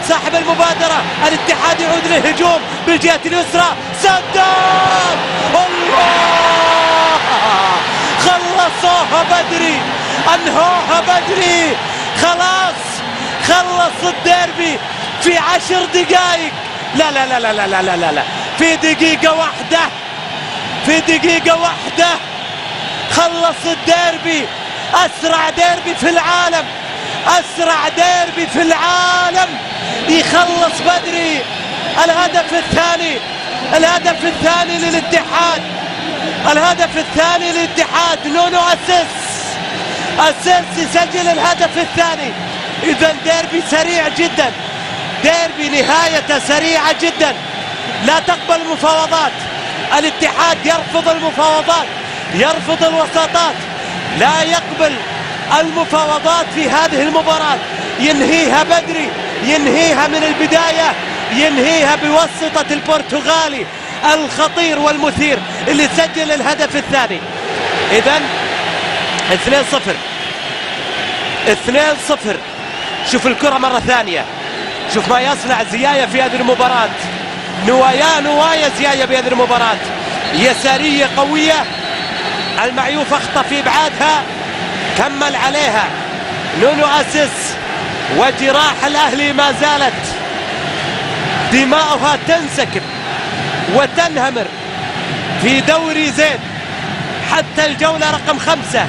صاحب المبادرة. الاتحاد يعود للهجوم بالجهة اليسرى، سداد، الله، خلصوها بدري، انهوها بدري، خلاص خلص الديربي في 10 دقائق. لا لا لا لا لا لا لا لا، في دقيقة واحدة، في دقيقة واحدة خلص الديربي. أسرع ديربي في العالم، أسرع ديربي في العالم، يخلص بدري. الهدف الثاني، الهدف الثاني للاتحاد، الهدف الثاني للاتحاد. نونو أسيس يسجل الهدف الثاني. إذا ديربي سريع جدا، ديربي نهايته سريعة جدا، لا تقبل المفاوضات. الاتحاد يرفض المفاوضات، يرفض الوساطات، لا يقبل المفاوضات في هذه المباراة. ينهيها بدري، ينهيها من البداية، ينهيها بواسطة البرتغالي الخطير والمثير اللي سجل الهدف الثاني. إذن 2-0، 2-0. شوف الكرة مرة ثانية، شوف ما يصنع زيايا في هذه المباراة. نوايا زيايا بهذه المباراة، يسارية قوية، المعيوف اخطأ في ابعادها، كمل عليها نونو أسيس. وجراح الاهلي ما زالت دماؤها تنسكب وتنهمر في دوري زين حتى الجولة رقم 5.